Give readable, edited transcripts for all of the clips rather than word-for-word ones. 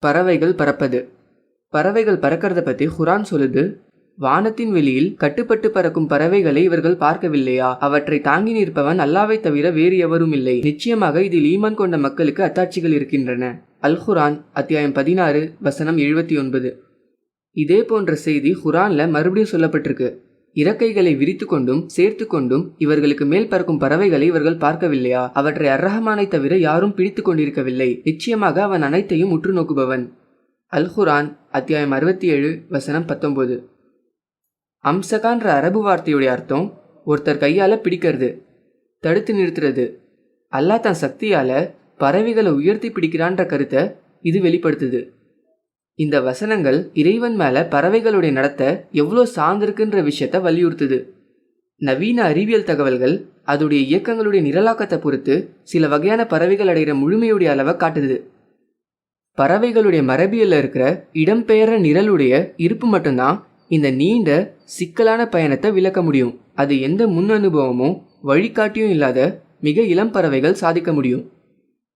பறவைகள் பறப்பது. பறவைகள் பறக்கிறத பற்றி குர்ஆன் சொல்லுது. வானத்தின் வெளியில் கட்டுப்பட்டு பறக்கும் பறவைகளை இவர்கள் பார்க்கவில்லையா? அவற்றை தாங்கி நிற்பவன் அல்லாவை தவிர வேறு எவரும் இல்லை. நிச்சயமாக இதில் ஈமான் கொண்ட மக்களுக்கு அத்தாட்சிகள் இருக்கின்றன. அல்-குர்ஆன் அத்தியாயம் 16 வசனம் 79. இதே போன்ற செய்தி குர்ஆன்ல மறுபடியும் சொல்லப்பட்டிருக்கு. இறக்கைகளை விரித்து கொண்டும் சேர்த்து கொண்டும் இவர்களுக்கு மேல் பறக்கும் பறவைகளை இவர்கள் பார்க்கவில்லையா? அவற்றை அர்-ரஹ்மானை தவிர யாரும் பிடித்து கொண்டிருக்கவில்லை. நிச்சயமாக அவன் அனைத்தையும் உற்று நோக்குபவன். அல்-குர்ஆன் அத்தியாயம் 67 வசனம் 19. அம்சகான்ற அரபு வார்த்தையுடைய அர்த்தம் ஒருத்தர் கையால பிடிக்கிறது, தடுத்து நிறுத்துறது. அல்லாஹ் தன் சக்தியால பறவைகளை உயர்த்தி பிடிக்கிறான்ற கருத்தை இது வெளிப்படுத்துது. இந்த வசனங்கள் இறைவன் மேல பறவைகளுடைய நடத்தை எவ்வளோ சார்ந்திருக்குன்ற விஷயத்த வலியுறுத்துது. நவீன அறிவியல் தகவல்கள் அதோடைய இயக்கங்களுடைய நிரலாக்கத்தை பொறுத்து சில வகையான பறவைகள் அடைகிற முழுமையுடைய அளவை காட்டுது. பறவைகளுடைய மரபியல்ல இருக்கிற இடம்பெயர்ற நிரலுடைய இருப்பு மட்டும்தான் இந்த நீண்ட சிக்கலான பயணத்தை விளக்க முடியும். அது எந்த முன் அனுபவமும் வழிகாட்டியும் இல்லாத மிக இளம் பறவைகள் சாதிக்க முடியும்.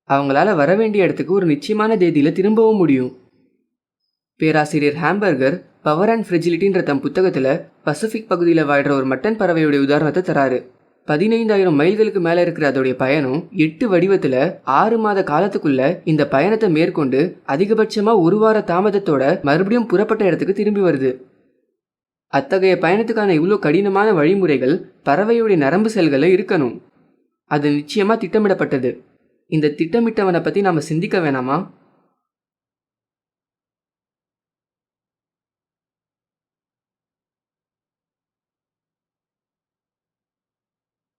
அவங்களால வர வேண்டிய இடத்துக்கு ஒரு நிச்சயமான தேதியில திரும்பவும் முடியும். பேராசிரியர் ஹாம்பர்கர் பவர் அண்ட் ஃப்ரெஜிலிட்டின்ற தம் புத்தகத்தில் பசிபிக் பகுதியில் வாழ்கிற ஒரு மட்டன் பறவையுடைய உதாரணத்தை தராரு. 15,000 மைல்களுக்கு மேலே இருக்கிற அதோடைய பயணம் 8 வடிவத்தில் 6 மாத காலத்துக்குள்ள இந்த பயணத்தை மேற்கொண்டு அதிகபட்சமாக 1 வார தாமதத்தோட மறுபடியும் புறப்பட்ட இடத்துக்கு திரும்பி வருது. அத்தகைய பயணத்துக்கான இவ்வளோ கடினமான வழிமுறைகள் பறவையுடைய நரம்பு செல்களில் இருக்கணும். அது நிச்சயமாக திட்டமிடப்பட்டது. இந்த திட்டமிட்டவனை பற்றி நாம் சிந்திக்க வேணாமா?